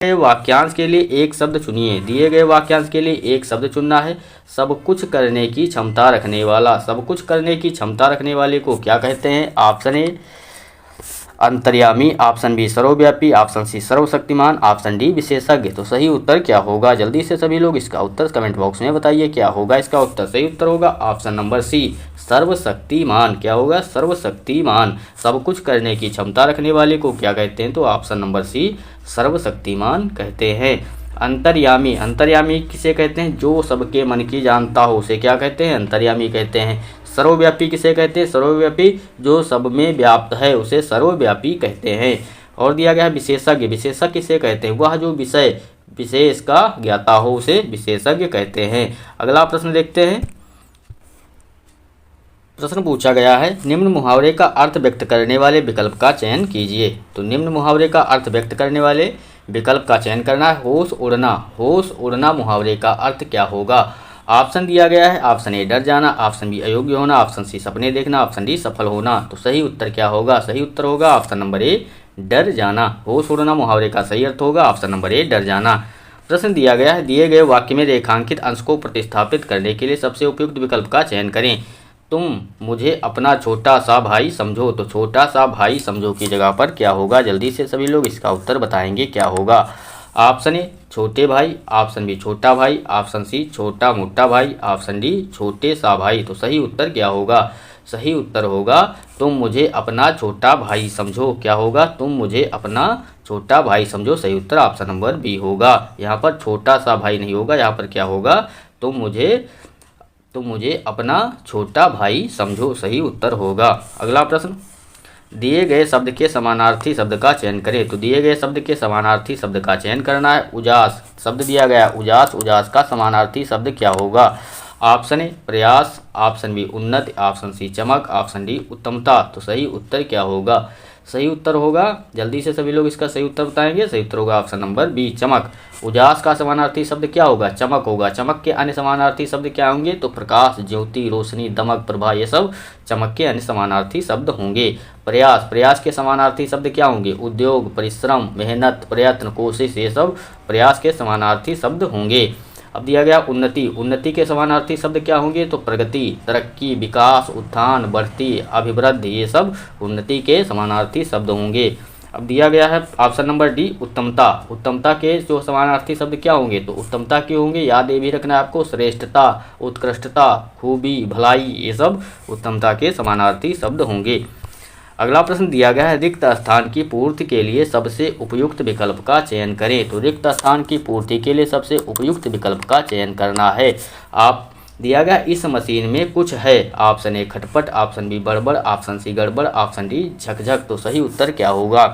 वाक्यांश के लिए एक शब्द चुनिए। दिए गए वाक्यांश के लिए एक शब्द चुनना है। सब कुछ करने की क्षमता रखने वाला। सब कुछ करने की क्षमता रखने वाले को क्या कहते हैं? ऑप्शन ए अंतर्यामी, ऑप्शन बी सर्वव्यापी, ऑप्शन सी सर्वशक्तिमान, ऑप्शन डी विशेषज्ञ। तो सही उत्तर क्या होगा? जल्दी से सभी लोग इसका उत्तर कमेंट बॉक्स में बताइए क्या होगा इसका उत्तर। सही उत्तर होगा ऑप्शन नंबर सी सर्वशक्तिमान। क्या होगा? सर्वशक्तिमान। सब कुछ करने की क्षमता रखने वाले को क्या कहते हैं? तो ऑप्शन नंबर सी सर्वशक्तिमान कहते हैं। अंतर्यामी, अंतर्यामी किसे कहते हैं? जो सबके मन की जानता हो उसे क्या कहते हैं? अंतर्यामी कहते हैं। सर्वव्यापी किसे कहते हैं? सर्वव्यापी जो सब में व्याप्त है उसे सर्वव्यापी कहते हैं। और दिया गया है विशेषज्ञ। विशेषज्ञ किसे कहते हैं? वह जो विषय विशेष का ज्ञाता हो उसे विशेषज्ञ कहते हैं। अगला प्रश्न देखते हैं। प्रश्न पूछा गया है, निम्न मुहावरे का अर्थ व्यक्त करने वाले विकल्प का चयन कीजिए। तो निम्न मुहावरे का अर्थ व्यक्त करने वाले विकल्प का चयन करना है। होश उड़ना। होश उड़ना मुहावरे का अर्थ क्या होगा? ऑप्शन दिया गया है। ऑप्शन ए डर जाना, ऑप्शन बी अयोग्य होना, ऑप्शन सी सपने देखना, ऑप्शन डी सफल होना। तो सही उत्तर क्या होगा? सही उत्तर होगा ऑप्शन नंबर ए डर जाना। होश उड़ना मुहावरे का सही अर्थ होगा ऑप्शन नंबर ए डर जाना। प्रश्न दिया गया है, दिए गए वाक्य में रेखांकित अंश को प्रतिस्थापित करने के लिए सबसे उपयुक्त विकल्प का चयन करें। तुम मुझे अपना छोटा सा भाई समझो। तो छोटा सा भाई समझो की जगह पर क्या होगा? जल्दी से सभी लोग इसका उत्तर बताएंगे क्या होगा। ऑप्शन ए छोटे भाई, ऑप्शन बी छोटा भाई, ऑप्शन सी छोटा मोटा भाई, ऑप्शन डी छोटे सा भाई। तो सही उत्तर क्या होगा? सही उत्तर होगा तुम मुझे अपना छोटा भाई समझो। क्या होगा? तुम मुझे अपना छोटा भाई समझो। सही उत्तर ऑप्शन नंबर बी होगा। यहाँ पर छोटा सा भाई नहीं होगा, यहाँ पर क्या होगा? तुम मुझे अपना छोटा भाई समझो। सही उत्तर होगा। अगला प्रश्न, दिए गए शब्द के समानार्थी शब्द का चयन करें। तो दिए गए शब्द के समानार्थी शब्द का चयन करना है। उजास शब्द दिया गया, उजास। उजास का समानार्थी शब्द क्या होगा? ऑप्शन ए प्रयास, ऑप्शन बी उन्नति, ऑप्शन सी चमक, ऑप्शन डी उत्तमता। तो सही उत्तर क्या होगा? सही उत्तर होगा, जल्दी से सभी लोग इसका सही उत्तर बताएंगे। सही उत्तर होगा ऑप्शन नंबर बी चमक। उजास का समानार्थी शब्द क्या होगा? चमक होगा। चमक के अन्य समानार्थी शब्द क्या होंगे? तो प्रकाश, ज्योति, रोशनी, दमक, प्रभा, ये सब चमक के अन्य समानार्थी शब्द होंगे। प्रयास, प्रयास के समानार्थी शब्द क्या होंगे? उद्योग, परिश्रम, मेहनत, प्रयत्न, कोशिश, ये सब प्रयास के समानार्थी शब्द होंगे। अब दिया गया उन्नति। उन्नति के समानार्थी शब्द क्या होंगे? तो प्रगति, तरक्की, विकास, उत्थान, बढ़ती, अभिवृद्धि, ये सब उन्नति के समानार्थी शब्द होंगे। अब दिया गया है ऑप्शन नंबर डी उत्तमता। उत्तमता के जो समानार्थी शब्द क्या होंगे? तो उत्तमता के होंगे, याद ये भी रखना है आपको, श्रेष्ठता, उत्कृष्टता, खूबी, भलाई, ये सब उत्तमता के समानार्थी शब्द होंगे। अगला प्रश्न दिया गया है, रिक्त स्थान की पूर्ति के लिए सबसे उपयुक्त विकल्प का चयन करें। तो रिक्त स्थान की पूर्ति के लिए सबसे उपयुक्त विकल्प का चयन करना है। आप दिया गया इस मशीन में कुछ है। ऑप्शन ए खटपट, ऑप्शन बी बड़बड़, ऑप्शन सी गड़बड़, ऑप्शन डी झकझक। तो सही उत्तर क्या होगा?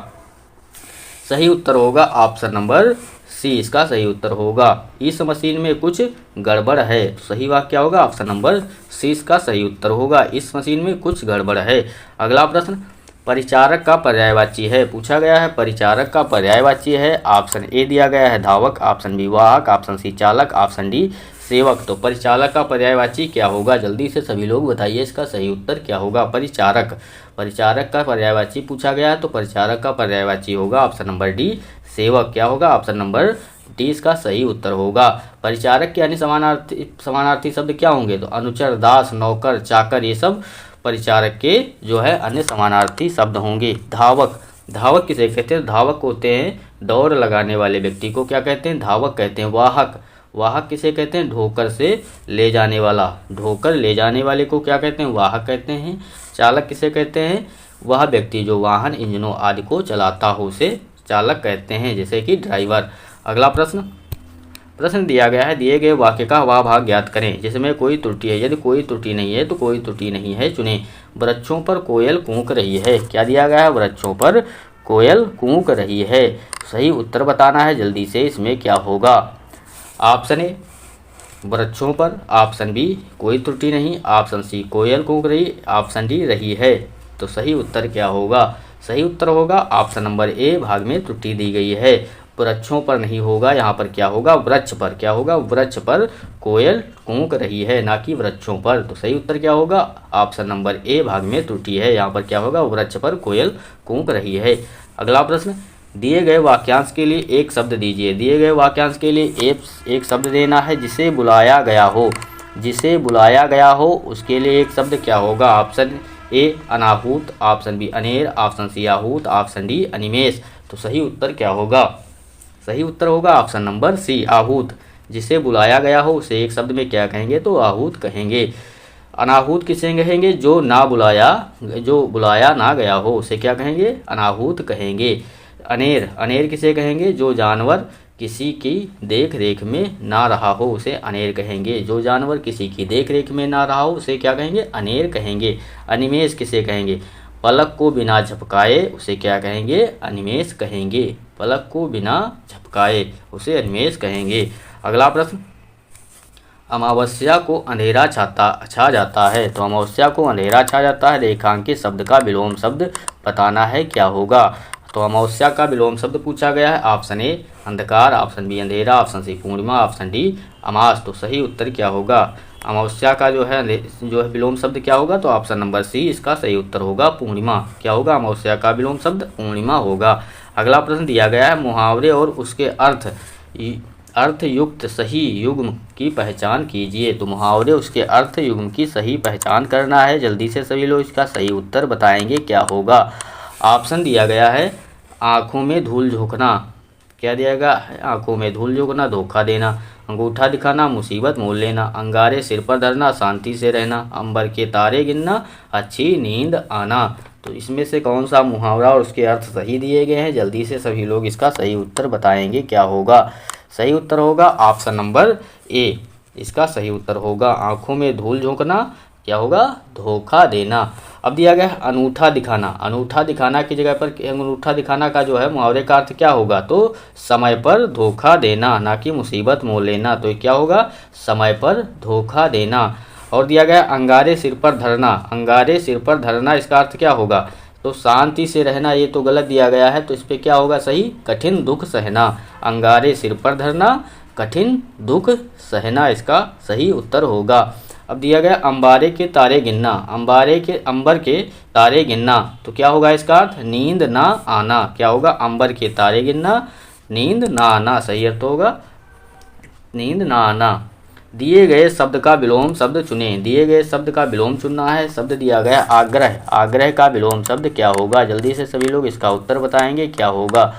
सही उत्तर होगा ऑप्शन नंबर सी, इसका सही उत्तर होगा इस मशीन में कुछ गड़बड़ है। सही वाक्य क्या होगा? ऑप्शन नंबर सी इसका सही उत्तर होगा, इस मशीन में कुछ गड़बड़ है। अगला प्रश्न, परिचारक का पर्यायवाची है। पूछा गया है परिचारक का पर्यायवाची है। ऑप्शन ए दिया गया है धावक, ऑप्शन बी वाहक, ऑप्शन सी चालक, ऑप्शन डी सेवक। तो परिचालक का पर्यायवाची क्या होगा? जल्दी से सभी लोग बताइए इसका सही उत्तर क्या होगा। परिचारक, परिचारक का पर्यायवाची पूछा गया है तो परिचारक का पर्यायवाची होगा ऑप्शन नंबर डी सेवक। क्या होगा? ऑप्शन नंबर डी इसका सही उत्तर होगा। परिचारक के अन्य समानार्थी शब्द क्या होंगे? तो अनुचर, दास, नौकर, चाकर, ये सब परिचारक के जो है अन्य समानार्थी शब्द होंगे। धावक, धावक किसे कहते हैं? धावक होते हैं दौड़ लगाने वाले व्यक्ति को क्या कहते हैं? धावक कहते हैं। वाहक, वाहक किसे कहते हैं? ढोकर से ले जाने वाला, ढोकर ले जाने वाले को क्या कहते हैं? वाहक कहते हैं। चालक किसे कहते हैं? वह व्यक्ति जो वाहन इंजनों आदि को चलाता हो उसे चालक कहते हैं, जैसे कि ड्राइवर। अगला प्रश्न, प्रश्न दिया गया है, दिए गए वाक्य का वह भाग ज्ञात करें जिसमें कोई त्रुटि है। यदि कोई त्रुटि नहीं है तो कोई त्रुटि नहीं है चुनें। वृक्षों पर कोयल कूक रही है। क्या दिया गया है? वृक्षों पर कोयल कूक रही है। सही उत्तर बताना है जल्दी से, इसमें क्या होगा? ऑप्शन ए वृक्षों पर, ऑप्शन बी कोई त्रुटि नहीं, ऑप्शन सी कोयल कूक रही, ऑप्शन डी रही है। तो सही उत्तर क्या होगा? सही उत्तर होगा ऑप्शन नंबर ए भाग में त्रुटि दी गई है। वृक्षों पर नहीं होगा, यहाँ पर क्या होगा? वृक्ष पर। क्या होगा? वृक्ष पर कोयल कूक रही है, ना कि वृक्षों पर। तो सही उत्तर क्या होगा? ऑप्शन नंबर ए भाग में त्रुटि है, यहाँ पर क्या होगा? वृक्ष पर कोयल कूक रही है। अगला प्रश्न, दिए गए वाक्यांश के लिए एक शब्द दीजिए। दिए गए वाक्यांश के लिए एक शब्द देना है। जिसे बुलाया गया हो, जिसे बुलाया गया हो उसके लिए एक शब्द क्या होगा? ऑप्शन ए अनाहूत, ऑप्शन बी अनेर, ऑप्शन सी आहूत, ऑप्शन डी अनिमेष। तो सही उत्तर क्या होगा? सही उत्तर होगा ऑप्शन नंबर सी आहूत। जिसे बुलाया गया हो उसे एक शब्द में क्या कहेंगे? तो आहूत कहेंगे। अनाहूत किसे कहेंगे? जो बुलाया ना गया हो उसे क्या कहेंगे? अनाहूत कहेंगे। अनेर किसे कहेंगे? जो जानवर किसी की देख रेख में ना रहा हो उसे अनेर कहेंगे। जो जानवर किसी की देख रेख में ना रहा हो उसे क्या कहेंगे? अनेर कहेंगे। अनिमेष किसे कहेंगे? पलक को बिना झपकाए उसे क्या कहेंगे? अनिमेष कहेंगे। पलक को बिना झपकाए उसे अनिमेष कहेंगे। अगला प्रश्न, अमावस्या को अंधेरा छा जाता है। तो अमावस्या को अंधेरा छा जाता है, रेखांकित शब्द का विलोम शब्द बताना है, क्या होगा? तो अमावस्या का विलोम शब्द पूछा गया है। ऑप्शन ए अंधकार, ऑप्शन बी अंधेरा, ऑप्शन सी पूर्णिमा, ऑप्शन डी अमास। तो सही उत्तर क्या होगा? अमावस्या का जो है विलोम शब्द क्या होगा? तो ऑप्शन नंबर सी इसका सही उत्तर होगा पूर्णिमा। क्या होगा? अमावस्या का विलोम शब्द पूर्णिमा होगा। अगला प्रश्न दिया गया है, मुहावरे और उसके अर्थयुक्त सही युग्म की पहचान कीजिए। तो मुहावरे उसके अर्थ युग्म की सही पहचान करना है। जल्दी से सभी लोग इसका सही उत्तर बताएंगे, क्या होगा? ऑप्शन दिया गया है, आँखों में धूल झोंकना। क्या दिया गया है? आँखों में धूल झोंकना, धोखा देना। अंगूठा दिखाना, मुसीबत मोल लेना। अंगारे सिर पर धरना, शांति से रहना। अंबर के तारे गिनना, अच्छी नींद आना। तो इसमें से कौन सा मुहावरा और उसके अर्थ सही दिए गए हैं? जल्दी से सभी लोग इसका सही उत्तर बताएंगे, क्या होगा? सही उत्तर होगा ऑप्शन नंबर ए, इसका सही उत्तर होगा। आँखों में धूल झोंकना क्या होगा? धोखा देना। अब दिया गया है अनूठा दिखाना। अनूठा दिखाना की जगह पर अनूठा दिखाना का जो है मुहावरे का अर्थ क्या होगा? तो समय पर धोखा देना, ना कि मुसीबत मोल लेना। तो क्या होगा? समय पर धोखा देना। और दिया गया अंगारे सिर पर धरना। अंगारे सिर पर धरना इसका अर्थ क्या होगा? तो शांति से रहना। ये तो गलत दिया गया है, तो इस पर क्या होगा सही? कठिन दुख सहना। अंगारे सिर पर धरना, कठिन दुख सहना इसका सही उत्तर होगा। अब दिया गया अंबारे के तारे गिनना। अंबर के तारे गिनना, तो क्या होगा इसका अर्थ? नींद ना आना। क्या होगा? अंबर के तारे गिनना, नींद ना आना। सही अर्थ होगा नींद ना आना। दिए गए शब्द का विलोम शब्द चुनें। दिए गए शब्द का विलोम चुनना है। शब्द दिया गया आग्रह। आग्रह का विलोम शब्द क्या होगा? जल्दी से सभी लोग इसका उत्तर बताएंगे, क्या होगा?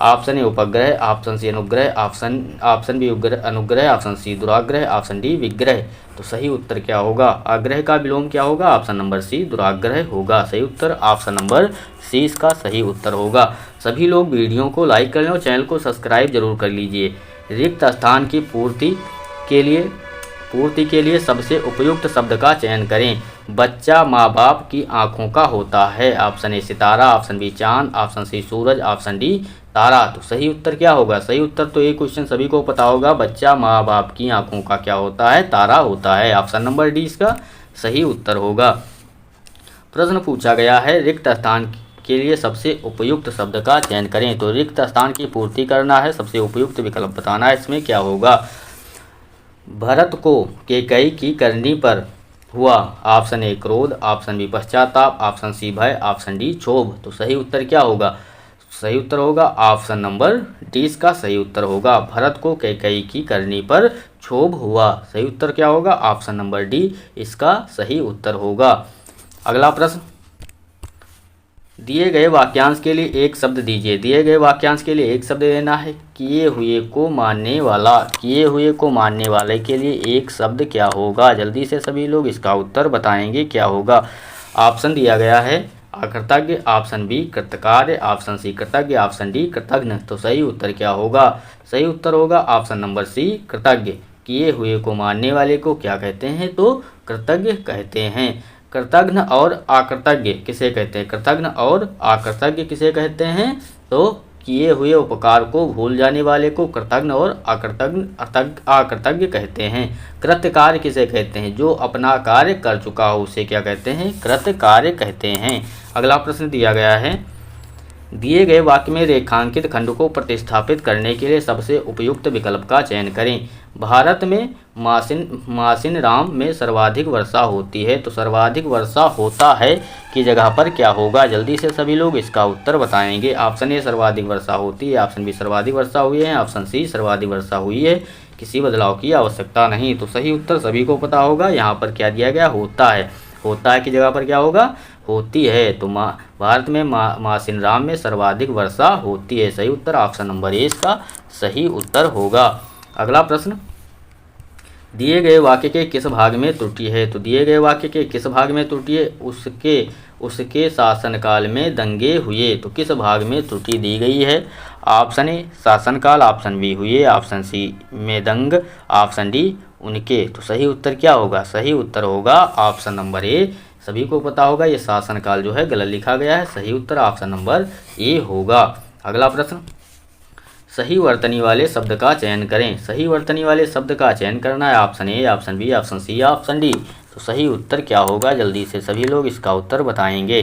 ऑप्शन ए उपग्रह, ऑप्शन सी अनुग्रह, ऑप्शन बी अनुग्रह, ऑप्शन सी दुराग्रह, ऑप्शन डी विग्रह। तो सही उत्तर क्या होगा? आग्रह का विलोम क्या होगा? ऑप्शन नंबर सी दुराग्रह होगा। सही उत्तर ऑप्शन नंबर सी इसका सही उत्तर होगा। सभी लोग वीडियो को लाइक कर लें और चैनल को सब्सक्राइब जरूर कर लीजिए। रिक्त स्थान की पूर्ति के लिए सबसे उपयुक्त शब्द का चयन करें। बच्चा माँ बाप की आंखों का होता है। ऑप्शन ए सितारा, ऑप्शन बी चांद, ऑप्शन सी सूरज, ऑप्शन डी तारा। तो सही उत्तर क्या होगा? सही उत्तर तो ये क्वेश्चन सभी को पता होगा, बच्चा माँ बाप की आंखों का क्या होता है? तारा होता है। ऑप्शन नंबर डी इसका सही उत्तर होगा। प्रश्न पूछा गया है, रिक्त स्थान के लिए सबसे उपयुक्त शब्द का चयन करें। तो रिक्त स्थान की पूर्ति करना है, सबसे उपयुक्त विकल्प बताना है। इसमें क्या होगा? भरत को कैकेयी की करनी पर हुआ। ऑप्शन ए क्रोध, ऑप्शन बी पश्चाताप, ऑप्शन सी भय, ऑप्शन डी क्षोभ। तो सही उत्तर क्या होगा? सही उत्तर होगा ऑप्शन नंबर डी इसका सही उत्तर होगा। भरत को कैकेयी की करनी पर क्षोभ हुआ। सही उत्तर क्या होगा? ऑप्शन नंबर डी इसका सही उत्तर होगा। अगला प्रश्न, दिए गए वाक्यांश के लिए एक शब्द दीजिए। दिए गए वाक्यांश के लिए एक शब्द देना है। किए हुए को मानने वाला। किए हुए को मानने वाले के लिए एक शब्द क्या होगा? जल्दी से सभी लोग इसका उत्तर बताएंगे, क्या होगा? ऑप्शन दिया गया है अकृतज्ञ, ऑप्शन बी कृतकार्य, ऑप्शन सी कृतज्ञ, ऑप्शन डी कृतघ्न। तो सही उत्तर क्या होगा? सही उत्तर होगा ऑप्शन नंबर सी कृतज्ञ। किए हुए को मानने वाले को क्या कहते हैं? तो कृतज्ञ कहते हैं। कृतघ्न और अकृतज्ञ किसे कहते हैं? कृतघ्न और अकृतज्ञ किसे कहते हैं? तो किए हुए उपकार को भूल जाने वाले को कृतघ्न और अकृतज्ञ कहते हैं। कृतकार्य किसे कहते हैं? जो अपना कार्य कर चुका हो उसे क्या कहते हैं? कृतकार्य कहते हैं। अगला प्रश्न दिया गया है, दिए गए वाक्य में रेखांकित खंड को प्रतिस्थापित करने के लिए सबसे उपयुक्त विकल्प का चयन करें। भारत में मासिनराम में सर्वाधिक वर्षा होती है, तो सर्वाधिक वर्षा होता है की जगह पर क्या होगा? जल्दी से सभी लोग इसका उत्तर बताएंगे। ऑप्शन ए सर्वाधिक वर्षा होती है, ऑप्शन बी सर्वाधिक वर्षा हुई है, ऑप्शन सी सर्वाधिक वर्षा हुई है, किसी बदलाव की आवश्यकता नहीं। तो सही उत्तर सभी को पता होगा। यहाँ पर क्या दिया गया? होता है। होता है की जगह पर क्या होगा? होती है। तो भारत में मासिनराम में सर्वाधिक वर्षा होती है। सही उत्तर ऑप्शन नंबर ए इसका सही उत्तर होगा। अगला प्रश्न, दिए गए वाक्य के किस भाग में त्रुटि है? तो दिए गए वाक्य के किस भाग में त्रुटि है? उसके शासनकाल में दंगे हुए। तो किस भाग में त्रुटि दी गई है? ऑप्शन ए शासनकाल, ऑप्शन बी हुए, ऑप्शन सी में दंग, ऑप्शन डी उनके। तो सही उत्तर क्या होगा? सही उत्तर होगा ऑप्शन नंबर ए। सभी को पता होगा ये शासनकाल जो है गलत लिखा गया है। सही उत्तर ऑप्शन नंबर ए होगा। अगला प्रश्न, सही वर्तनी वाले शब्द का चयन करें। सही वर्तनी वाले शब्द का चयन करना है। Option A, option B, option C, option D. तो सही उत्तर क्या होगा? जल्दी से सभी लोग इसका उत्तर बताएंगे।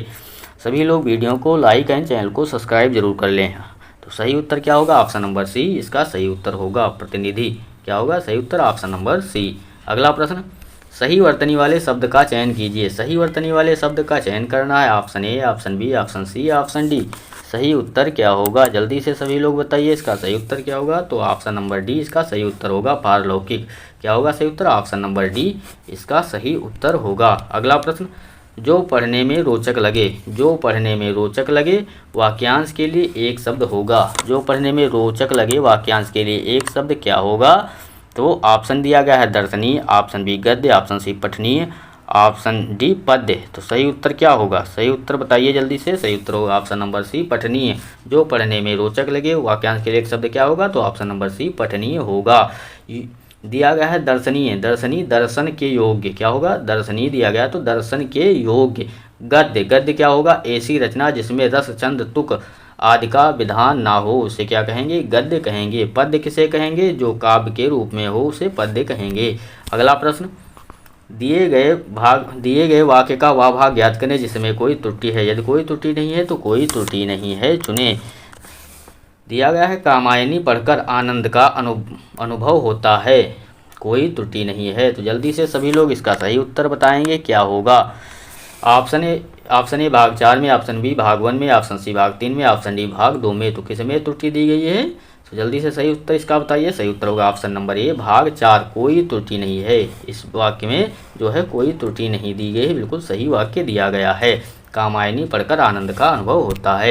सभी लोग वीडियो को लाइक एंड चैनल को सब्सक्राइब जरूर कर लें। तो सही उत्तर क्या होगा? ऑप्शन नंबर सी इसका सही उत्तर होगा। प्रतिनिधि क्या होगा? सही उत्तर ऑप्शन नंबर सी। अगला प्रश्न, सही वर्तनी वाले शब्द का चयन कीजिए। सही वर्तनी वाले शब्द का चयन करना है। Option A, option B, option C, option D. सही उत्तर क्या होगा? जल्दी से सभी लोग बताइए इसका सही उत्तर क्या होगा? तो ऑप्शन नंबर डी इसका सही उत्तर होगा। पारलौकिक क्या होगा सही उत्तर? ऑप्शन नंबर डी इसका सही उत्तर होगा। अगला प्रश्न, जो पढ़ने में रोचक लगे। जो पढ़ने में रोचक लगे वाक्यांश के लिए एक शब्द होगा। जो पढ़ने में रोचक लगे वाक्यांश के लिए एक शब्द क्या होगा? तो ऑप्शन दिया गया है दर्शनीय, ऑप्शन बी गद्य, ऑप्शन सी पठनीय, ऑप्शन डी पद्य। तो सही उत्तर क्या होगा? सही उत्तर बताइए जल्दी से। सही उत्तर होगा ऑप्शन नंबर सी पठनीय। जो पढ़ने में रोचक लगे वाक्यांश के लिए एक शब्द क्या होगा? तो ऑप्शन नंबर सी पठनीय होगा। दिया गया है दर्शनीय। दर्शनीय दर्शन के योग्य क्या होगा? दर्शनीय दिया गया तो दर्शन के योग्य। गद्य, गद्य क्या होगा? ऐसी रचना जिसमें रस छंद तुक आदि का विधान ना हो उसे क्या कहेंगे? गद्य कहेंगे। पद्य किसे कहेंगे? जो काव्य के रूप में हो उसे पद्य कहेंगे। अगला प्रश्न, दिए गए वाक्य का वह भाग ज्ञात करें जिसमें कोई त्रुटि है। यदि कोई त्रुटि नहीं है तो कोई त्रुटि नहीं है चुने। दिया गया है कामायनी पढ़कर आनंद का अनुभव होता है। कोई त्रुटि नहीं है। तो जल्दी से सभी लोग इसका सही उत्तर बताएंगे क्या होगा? ऑप्शन ए भाग 4 में, ऑप्शन बी भाग 1 में, ऑप्शन सी भाग 3 में, ऑप्शन डी भाग 2 में। तो किस में त्रुटि दी गई है? तो जल्दी से सही उत्तर इसका बताइए। सही उत्तर होगा ऑप्शन नंबर ए भाग 4। कोई त्रुटि नहीं है। इस वाक्य में जो है कोई त्रुटि नहीं दी गई है। बिल्कुल सही वाक्य दिया गया है। कामायनी पढ़कर आनंद का अनुभव होता है।